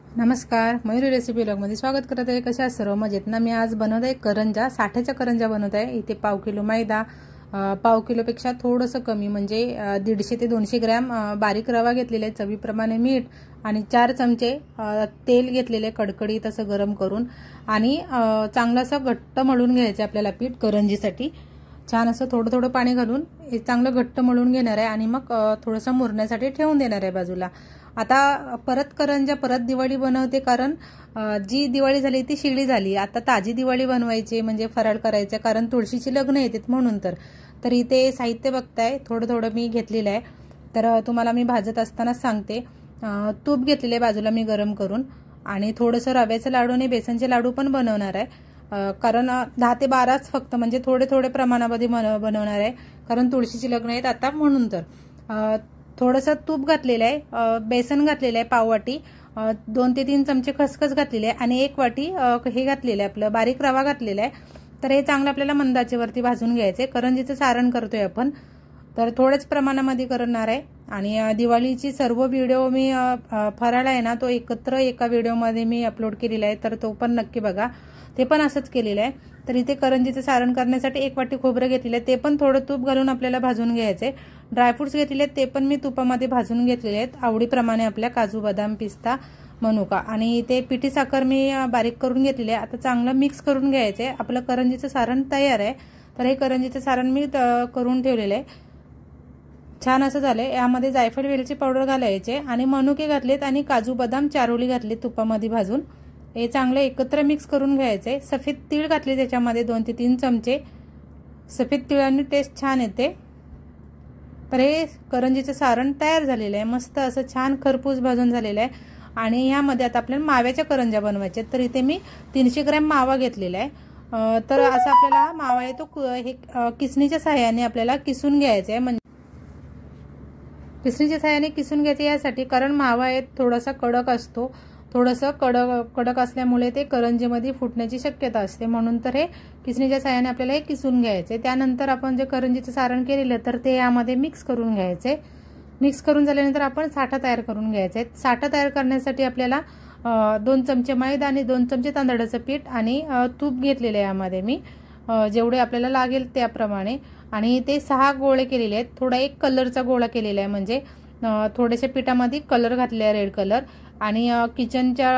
नमस्कार, मयूरी रेसिपी ब्लॉगमध्ये स्वागत करत आहे। कशा सर्व मजेत ना। मी आज बनवत आहे करंजा, साठ्याच्या करंजा बनवत आहे। इथे पाव किलो मैदा, पाव किलोपेक्षा थोडंसं कमी म्हणजे 150 ते 200 ग्रॅम बारीक रवा घेतलेला आहे, चवीप्रमाणे मीठ आणि 4 चमचे तेल घेतलेले कडकडीत असं गरम करून आणि चांगलं असं घट्ट मळून घ्यायचं आपल्याला पीठ करंजीसाठी। छान असं थोडं थोडं पाणी घालून हे चांगलं घट्ट मळून घेणार आहे आणि मग थोडंसं मुरण्यासाठी ठेवून देणार आहे बाजूला। आता परत करंजा परत दिवाळी बनवते, कारण जी दिवाळी झाली ती शिळी झाली। आता ताजी दिवाळी बनवायची म्हणजे फराळ करायचं, कारण तुळशीची लग्न येतात म्हणून। तर इथे साहित्य बघताय, थोडं थोडं मी घेतलेलं आहे। तर तुम्हाला मी भाजत असताना सांगते। तूप घेतलेले बाजूला मी गरम करून आणि थोडंसं रव्याचे लाडू आणि बेसनचे लाडू पण बनवणार आहे, कारण 10 ते 12च फक्त म्हणजे थोडे थोडे प्रमाणामध्ये बनवणार आहे, कारण तुळशीची लग्न आहेत आता म्हणून। तर थोडंसं तूप घातलेलं आहे, बेसन घातलेलं आहे पाव वाटी, 2 ते 3 चमचे खसखस घातलेले आहे आणि 1 वाटी हे घातलेलं आहे आपलं बारीक रवा घातलेला आहे। तर हे चांगलं आपल्याला मंद आचेवरती भाजून घ्यायचे। करंजीचं सारण करतोय आपण, तर थोड्याच प्रमाणामध्ये करणार आहे। आणि दिवाळीची सर्व व्हिडिओ मी फराळ आहे ना तो एकत्र एका व्हिडिओमध्ये मी अपलोड केलेला आहे, तर तो पण नक्की बघा। ते पण असंच केलेलं आहे। तर इथे करंजीचं सारण करण्यासाठी 1 वाटी खोबरं घेतलेलं आहे, ते पण थोडं तूप घालून आपल्याला भाजून घ्यायचे। ड्रायफ्रुट्स घेतलेले आहेत, ते पण मी तुपामध्ये भाजून घेतलेले आहेत, आवडीप्रमाणे आपल्या काजू बदाम पिस्ता मनुका। आणि इथे पिठी साखर मी बारीक करून घेतलेली आहे। आता चांगलं मिक्स करून घ्यायचे। आपलं करंजीचं सारण तयार आहे। तर हे करंजीचं सारण मी करून ठेवलेलं आहे, छान असं झालंय। यामध्ये जायफळ वेलची पावडर घालायचे आणि मनुके घातलेत आणि काजू बदाम चारोली घातले तुपामध्ये भाजून। हे चांगलं एकत्र मिक्स करून घ्यायचे। सफेद तीळ घातले त्याच्यामध्ये 2 ते 3 चमचे, सफेद तिळांनी टेस्ट छान येते। तर हे करंजीचं सारण तयार झालेलं आहे, मस्त असं छान खरपूस भाजून झालेलं आहे। आणि यामध्ये आता आपल्याला माव्याच्या करंजा बनवायच्या। तर इथे मी 300 ग्रॅम मावा घेतलेला आहे। तर असं आपल्याला मावा आहे तो हे किसणीच्या सहाय्याने आपल्याला किसून घ्यायचा आहे, म्हणजे किसणीच्या सहाय्याने किसून घ्यायचे यासाठी, कारण मावा आहे थोडासा कडक असतो, थोडंसं कडक असल्यामुळे ते करंजीमध्ये फुटण्याची शक्यता असते, म्हणून तर हे किसणीच्या सहाय्याने आपल्याला हे किसून घ्यायचे। त्यानंतर आपण जे करंजीचं सारण केलेलं तर ते यामध्ये मिक्स करून घ्यायचे। मिक्स करून झाल्यानंतर आपण साठा तयार करून घ्यायचे। साठा तयार करण्यासाठी आपल्याला 2 चमचे मैदा आणि 2 चमचे तांदळाचं पीठ आणि तूप घेतलेलं आहे यामध्ये मी, जेवढे आपल्याला लागेल त्याप्रमाणे। आणि ते 6 गोळे केलेले आहेत। थोडा एक कलरचा गोळा केलेला आहे, म्हणजे थोडेसे पिठामध्ये कलर घातले आहे, रेड कलर। आणि किचनच्या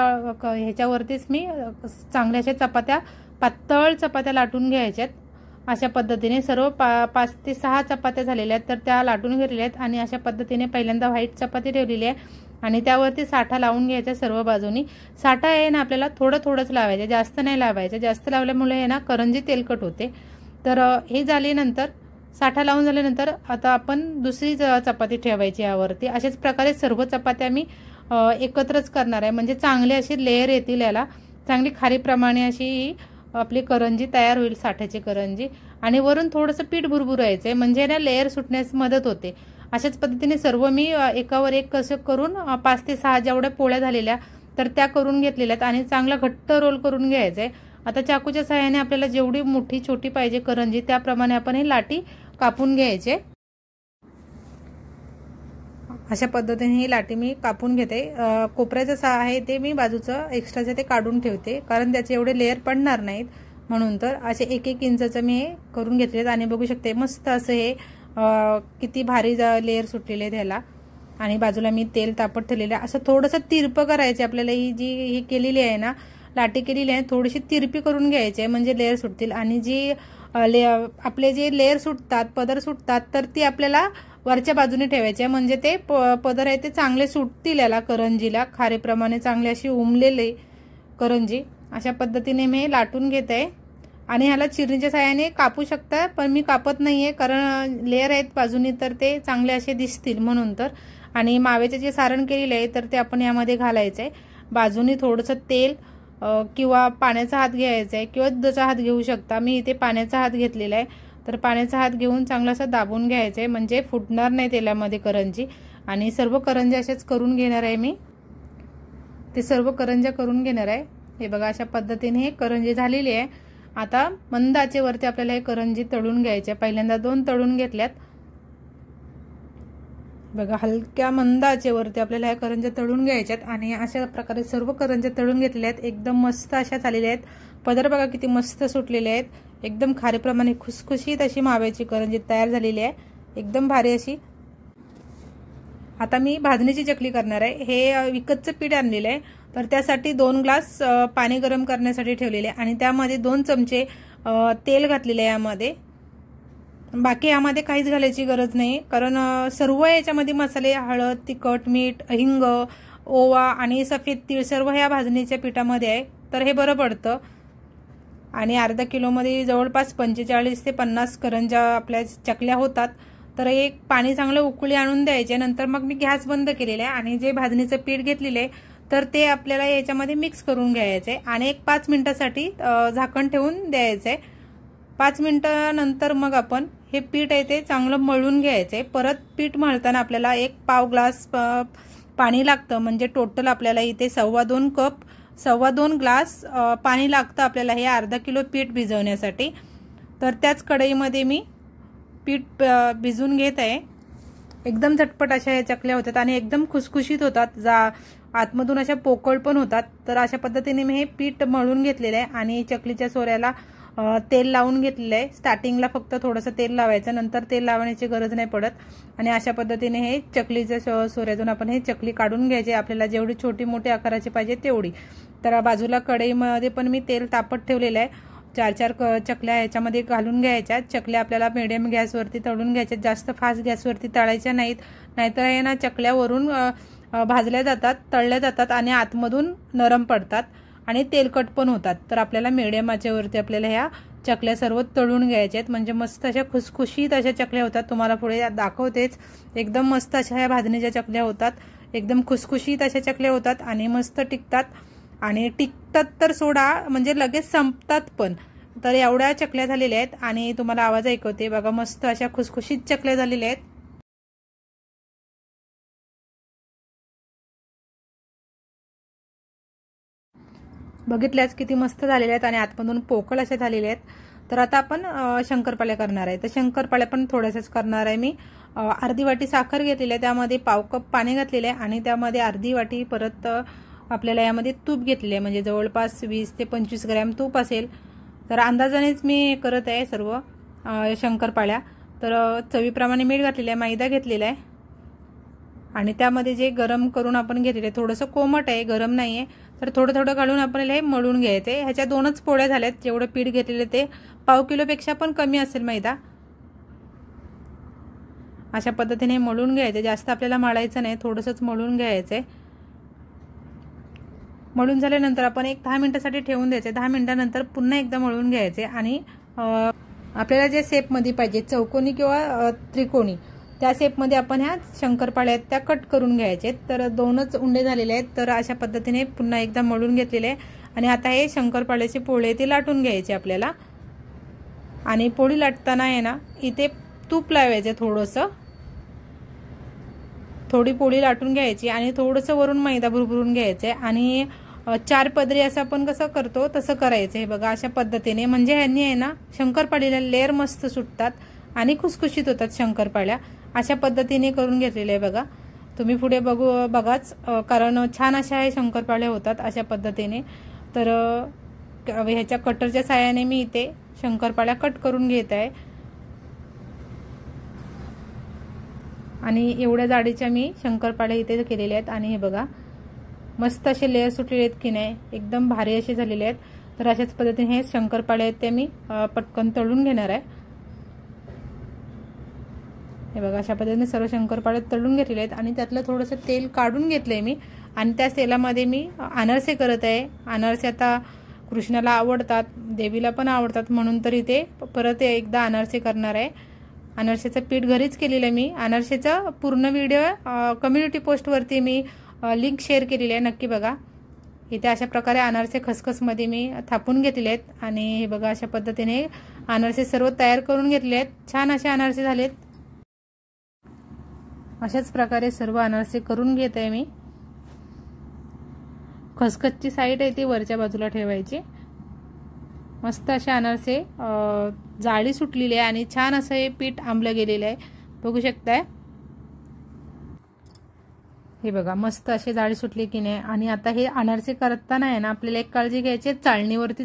ह्याच्यावरतीच मी चांगल्या अशा चपात्या, पातळ चपात्या लाटून घ्यायच्यात। अशा पद्धतीने सर्व 5 ते 6 चपात्या झालेल्या आहेत, तर त्या लाटून घेतलेल्या आहेत। आणि अशा पद्धतीने पहिल्यांदा व्हाईट चपाती ठेवलेली आहे आणि त्यावरती साठा लावून घ्यायचा सर्व बाजूनी। साठा आहे ना आपल्याला थोडं थोडंच लावायचं, जास्त नाही लावायचं, जास्त लावल्यामुळे आहे ना करंजी तेलकट होते। तर हे झाल्यानंतर साठा लावून झाल्यानंतर आता आपण दुसरी चपाती ठेवायची यावरती। अशाच प्रकारे सर्व चपात्या मी एकत्रच करणार आहे, म्हणजे चांगले असे लेयर येतील, याला चांगली खारीप्रमाणे अशी आपली करंजी तयार होईल, साठ्याची करंजी। आणि वरून थोडंसं पीठ भुरभुरायचं, म्हणजे ना लेयर सुटण्यास मदत होते। अशाच पद्धतीने सर्व मी एकावर एक कसं करून 5 ते 6 जेवढ्या पोळ्या झालेल्या तर त्या करून घेतलेल्या आहेत आणि चांगला घट्ट रोल करून घ्यायचा आहे। आता चाकूच्या सहाय्याने आपल्याला जेवढी मोठी छोटी पाहिजे करंजी त्याप्रमाणे आपण हे लाटी कापून घ्यायचे। अशा पद्धतीने ही लाटी मी कापून घेते। कोपऱ्याचं आहे ते मी बाजूचं एक्स्ट्राचं ते काढून ठेवते, कारण त्याचे एवढे लेअर पडणार नाहीत म्हणून। तर असे 1-1 इंचाचं मी हे करून घेतलेत आणि बघू शकते मस्त असं हे किती भारी लेअर सुटलेले आहेत ह्याला। आणि बाजूला मी तेल तापत ठेवलेलं आहे। असं थोडंसं तिरपं करायचे आपल्याला, ही जी ही केलेली आहे ना लाटी केलेली आहे थोडीशी तिरपी करून घ्यायची, म्हणजे लेअर सुटतील। आणि जी आपले जे लेअर सुटतात, पदर सुटतात, तर ती आपल्याला वरच्या बाजूने ठेवायचे, म्हणजे ते पदर आहे ते चांगले सुटतील याला करंजीला, खारेप्रमाणे चांगले अशी उमलेले करंजी। अशा पद्धतीने मी लाटून घेत आहे आणि ह्याला चिरणीच्या सहाय्याने कापू शकता, पण मी कापत नाहीये कारण लेअर आहेत बाजूनी तर ते चांगले असे दिसतील म्हणून। तर आणि माव्याचे जे सारण केलेले आहे तर ते आपण यामध्ये घालायचं आहे। बाजूनी थोडंसं तेल किंवा पाण्याचा हात घ्यायचा आहे किंवा दुधाचा हात घेऊ शकता। मी इथे पाण्याचा हात घेतलेला आहे, तर पाण्याचा हात घेऊन चांगलं असं दाबून घ्यायचं आहे, म्हणजे फुटणार नाही तेलामध्ये करंजी। आणि सर्व करंजी अशाच करून घेणार आहे मी, ते सर्व करंज्या करून घेणार आहे। हे बघा अशा पद्धतीने हे करंजी झालेली आहे। आता मंद आचेवरती आपल्याला हे करंजी तळून घ्यायचे। पहिल्यांदा 2 तळून घेतल्यात बघा हलक्या मंद आचेवरती आपल्याला ह्या करंज्या तळून घ्यायच्यात आणि अशा प्रकारे सर्व करंज्या तळून घेतलेल्या आहेत। एकदम मस्त अशा झालेल्या आहेत। पदर बघा किती मस्त सुटलेले आहेत। एकदम खारीप्रमाणे खुसखुशीत अशी माव्याची करंजी तयार झालेली आहे, एकदम भारी अशी। आता मी भाजणीची चकली करणार आहे। हे विकतचं पीठ आणलेलं आहे, तर त्यासाठी 2 ग्लास पाणी गरम करण्यासाठी ठेवलेले आहे आणि त्यामध्ये 2 चमचे तेल घातलेले आहे यामध्ये। बाकी यामध्ये काहीच घालायची गरज नाही, कारण सर्व याच्यामध्ये मसाले, हळद, तिखट, मीठ, हिंग, ओवा आणि सफेद तीळ सर्व ह्या भाजणीच्या पिठामध्ये आहे, तर हे बरं पडतं। आणि अर्धा किलोमध्ये जवळपास 45 ते 50 करंज्या आपल्या चकल्या होतात। तर एक पाणी चांगलं उकळी आणून द्यायचे, नंतर मग मी गॅस बंद केलेला आहे आणि जे भाजणीचं पीठ घेतलेलं आहे तर ते आपल्याला याच्यामध्ये मिक्स करून घ्यायचे आणि एक 5 मिनिटासाठी झाकण ठेवून द्यायचे। 5 मिनिटानंतर मग आपण हे पीठ आहे ते चांगलं मळून घ्यायचे। परत पीठ मळताना आपल्याला एक पाव ग्लास पाणी लागतं, म्हणजे टोटल आपल्याला इथे 2.25 ग्लास पाणी लागतं आपल्याला हे अर्धा किलो पीठ भिजवण्यासाठी। तर त्याच कढईमध्ये मी पीठ भिजवून घेत आहे। एकदम झटपट अशा या चकल्या होतात आणि एकदम खुसखुशीत होतात, आतमधून अशा पोकळ पण होतात। तर अशा पद्धतीने मी हे पीठ मळून घेतलेलं आहे आणि चकलीच्या सोऱ्याला तेल लावून घेतलेलं आहे। स्टार्टिंगला फक्त थोडंसं तेल लावायचं, नंतर तेल लावण्याची गरज नाही पडत। आणि अशा पद्धतीने हे चकलीच्या सोऱ्यातून आपण हे चकली काढून घ्यायचे, आपल्याला जेवढी छोटी मोठी आकाराची पाहिजे तेवढी। तर बाजूला कढईमध्ये पण मी तेल तापत ठेवलेलं आहे। 4 चकल्या ह्याच्यामध्ये घालून घ्यायच्या। चकल्या आपल्याला मिडियम गॅसवरती तळून घ्यायच्या, जास्त फास्ट गॅसवरती तळायच्या नाहीत, नाहीतर हे ना चकल्यावरून भाजल्या जातात, तळल्या जातात आणि आतमधून नरम पडतात आणि तेलकट पण होतात। तर आपल्याला मिडियम आचेवरती आपल्याला ह्या चकल्या सर्व तळून घ्यायच्या आहेत, म्हणजे मस्त अशा खुसखुशीत अशा चकल्या होतात। तुम्हाला पुढे दाखवतेच, एकदम मस्त अशा ह्या भाजणीच्या चकल्या होतात, एकदम खुसखुशीत अशा चकल्या होतात आणि मस्त टिकतात। आणि टिकतात तर सोडा, म्हणजे लगेच संपतात पण। तर एवढ्या चकल्या झालेल्या आहेत आणि तुम्हाला आवाज ऐकवते बघा, मस्त अशा खुसखुशीत चकल्या झालेल्या आहेत। बघितल्याच किती मस्त झालेल्या आहेत आणि आतमधून पोकळ अशा झालेल्या आहेत। तर आता आपण शंकरपाळ्या करणार आहे। तर शंकरपाळ्या पण थोड्याशाच करणार आहे मी। अर्धी वाटी साखर घेतलेली आहे, त्यामध्ये पाव कप पाणी घातलेले आहे आणि त्यामध्ये अर्धी वाटी परत आपल्याला यामध्ये तूप घेतलेले आहे, म्हणजे जवळपास 20 ते 25 ग्रॅम तूप असेल। तर अंदाजानेच मी करत आहे सर्व शंकरपाळ्या। तर चवीप्रमाणे मीठ घातलेलं आहे, मैदा घेतलेला आहे आणि त्यामध्ये जे गरम करून आपण घेतलेलं आहे, थोडंसं कोमट आहे, गरम नाही आहे, तर थोडं थोडं घालून आपल्याला हे मळून घ्यायचं आहे। ह्याच्या 2च पोळ्या झाल्यात, जेवढं पीठ घेतलेलं ते पाव किलोपेक्षा पण कमी असेल मैदा। अशा पद्धतीने मळून घ्यायचं, जास्त आपल्याला मळायचं नाही, थोडंसंच मळून घ्यायचं आहे। मळून झाल्यानंतर आपण एक 10 मिनिटासाठी ठेवून द्यायचे। 10 मिनिटानंतर पुन्हा एकदा मळून घ्यायचे आणि आपल्याला जे शेपमध्ये पाहिजे, चौकोनी किंवा त्रिकोणी, त्या शेपमध्ये आपण ह्या शंकरपाळ्या आहेत त्या कट करून घ्यायचे। तर 2च उंडे झालेले आहेत, तर अशा पद्धतीने पुन्हा एकदा मळून घेतलेले आहे आणि आता हे शंकरपाळ्याचे पोळे ते लाटून घ्यायचे आपल्याला। आणि पोळी लाटताना आहे ना, इथे तूप लावायचे थोडंसं, थोडी पोळी लाटून घ्यायची आणि थोडंसं वरून मैदा भुरभुरून घ्यायचं आणि 4 पदरी असं आपण कसं करतो तसं करायचं आहे बघा, अशा पद्धतीने। म्हणजे ह्यांनी आहे ना शंकरपाळीला लेअर मस्त सुटतात आणि खुसखुशीत होतात शंकरपाळ्या। अशा पद्धतीने करून घेतलेले आहे बघा, तुम्ही पुढे बघाच, कारण छान अशा हे शंकरपाळ्या होतात अशा पद्धतीने। तर ह्याच्या कटरच्या साहाय्याने मी इथे शंकरपाळ्या कट करून घेत आहे आणि एवढ्या जाडीच्या मी शंकरपाळ्या इथे केलेल्या आहेत। आणि हे बघा मस्त असे लेअर सुटलेले आहेत की नाही, एकदम भारी असे झालेले आहेत। तर अशाच पद्धतीने हे शंकरपाळ्या आहेत ते मी पटकन तळून घेणार आहे। हे बघा अशा पद्धतीने सर्व शंकरपाळे तळून घेतलेले आहेत आणि त्यातलं थोडंसं तेल काढून घेतलंय मी आणि त्या तेलामध्ये मी अनारसे करत आहे। अनारसे आता कृष्णाला आवडतात, देवीला पण आवडतात, म्हणून तर इथे परत एकदा अनारसे करणार आहे। अनारसेचं पीठ घरीच केलेलं आहे मी। अनारसेचा पूर्ण व्हिडिओ कम्युनिटी पोस्टवरती मी लिंक शेअर केलेली आहे, नक्की बघा। इथे अशा प्रकारे अनारसे खसखसमध्ये मी थापून घेतलेले आहेत आणि हे बघा अशा पद्धतीने अनारसे सर्व तयार करून घेतले आहेत। छान असे अनारसे झालेत। अशाच प्रकारे सर्व अनारसे करून घेत आहे मी। खसखसची साईड आहे ती वरच्या बाजूला ठेवायची। मस्त असे अनारसे जाळी सुटलेली आहे आणि छान असं हे पीठ आंबलं गेलेलं आहे, बघू शकताय। हे बघा मस्त असे जाळी सुटली की नाही। आणि आता हे अनारसे करताना आहे ना आपल्याला एक काळजी घ्यायची, चाळणीवरती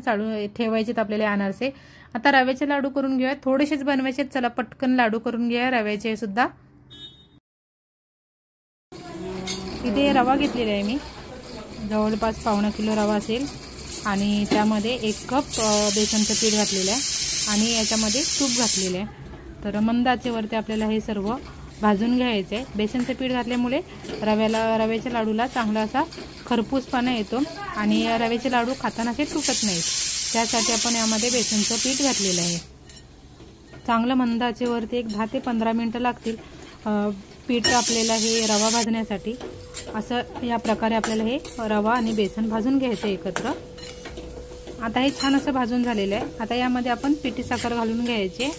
ठेवायचेत आपल्याला अनारसे। आता रव्याचे लाडू करून घेऊया, थोडेसेच बनवायचे, चला पटकन लाडू करून घेऊया रव्याचे सुद्धा। इथे रवा घेतलेला आहे मी, जवळपास पावणा किलो रवा असेल आणि त्यामध्ये 1 कप बेसनचं पीठ घातलेलं आहे आणि याच्यामध्ये तूप घातलेलं आहे। तर मंद आचेवरती आपल्याला हे सर्व भाजून घ्यायचे। बेसनचं पीठ घातल्यामुळे रव्याच्या लाडूला चांगला असा खरपूसपणा येतो आणि रव्याचे लाडू खाताना असे तुटत नाहीत, त्यासाठी आपण यामध्ये बेसनचं पीठ घातलेलं आहे। चांगलं मंद आचेवरती एक 10 ते 15 मिनिटं लागतील पीठ आपल्याला हे रवा भाजण्यासाठी। असं या प्रकारे आपल्याला हे रवा आणि बेसन भाजून घ्यायचं एकत्र। आता हे छान असं भाजून झालेलं आहे। आता यामध्ये आपण पिठी साखर घालून घ्यायचे,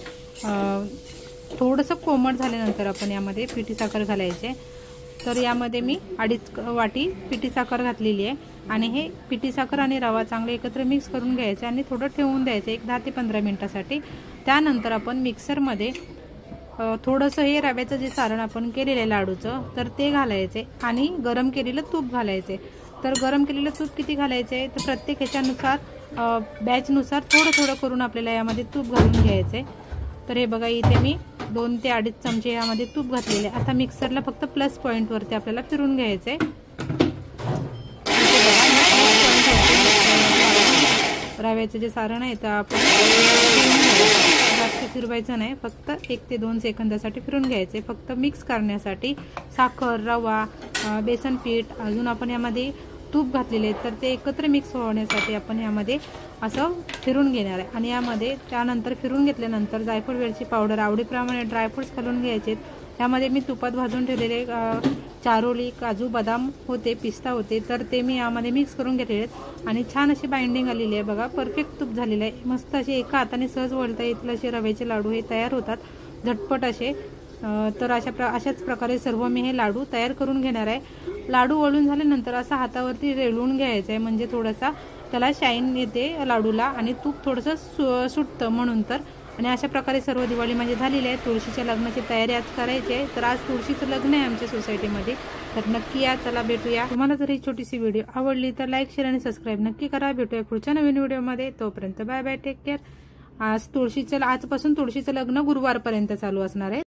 थोडंसं कोमट झाल्यानंतर आपण यामध्ये पिठी साखर घालायचे। तर यामध्ये मी 2.5 वाटी पिठी साखर घातलेली आहे आणि हे पिठी साखर आणि रवा चांगले एकत्र मिक्स करून घ्यायचे आणि थोडं ठेवून द्यायचं एक 10 ते 15 मिनिटासाठी। त्यानंतर आपण मिक्सरमध्ये थोडंसं हे रव्याचं जे सारण आपण केलेलं आहे लाडूचं तर ते घालायचे आणि गरम केलेलं तूप घालायचे। तर गरम केलेलं तूप किती घालायचे तर प्रत्येक ह्याच्यानुसार बॅचनुसार थोडं थोडं करून आपल्याला यामध्ये तूप घालून घ्यायचे। तर हे बघा इथे मी 2 ते 2.5 चमचे यामध्ये तूप घातलेले। आता मिक्सरला फक्त प्लस पॉइंट वरती आपल्याला फिरून घ्यायचे। रव्याचं जे सारण आहे तर आपण जास्त फिरवायचं नाही, फक्त 1 ते 2 सेकंदासाठी फिरून घ्यायचे, फक्त मिक्स करण्यासाठी। साखर, रवा, बेसन पीठ, अजून आपण यामध्ये तूप घातलेले तर ते एकत्र मिक्स होण्यासाठी आपण यामध्ये असं फिरून घेणार आहे। आणि यामध्ये त्यानंतर फिरून घेतल्यानंतर जायफळ वेलची पावडर आवडीप्रमाणे ड्रायफ्रुट्स घालून घ्यायचे। यामध्ये मी तुपात भाजून ठेवलेले चारोली, काजू, बदाम होते, पिस्ता होते तर ते मी यामध्ये मिक्स करून घेतलेले आहेत आणि छान अशी बाइंडिंग आलेली आहे बघा, परफेक्ट तूप झालेलं आहे। मस्त असे एका हाताने सहज वळता येतील असे रव्याचे लाडू हे तयार होतात झटपट असे। तर अशाच प्रकारे सर्व मी हे लाडू तयार करून घेणार आहे। लाडू वळून झाल्यानंतर असा हातावरती रेलून घ्यायचं आहे, म्हणजे थोडासा त्याला शाईन येते लाडूला आणि तूप थोडंसं सुटतं म्हणून। तर आणि अशा प्रकारे सर्व दिवाळी म्हणजे झालेली आहे। तुळशीच्या लग्नाची तयारी आज करायची आहे, तर आज तुळशीचं लग्न आहे आमच्या सोसायटीमध्ये, तर नक्की या, चला भेटूया। तुम्हाला जर ही छोटीशी व्हिडिओ आवडली तर लाईक, शेअर आणि सबस्क्राईब नक्की करा। भेटूया पुढच्या नवीन व्हिडिओमध्ये, तोपर्यंत बाय बाय, टेक केअर। आजपासून तुळशीचं लग्न गुरुवारपर्यंत चालू असणार आहे।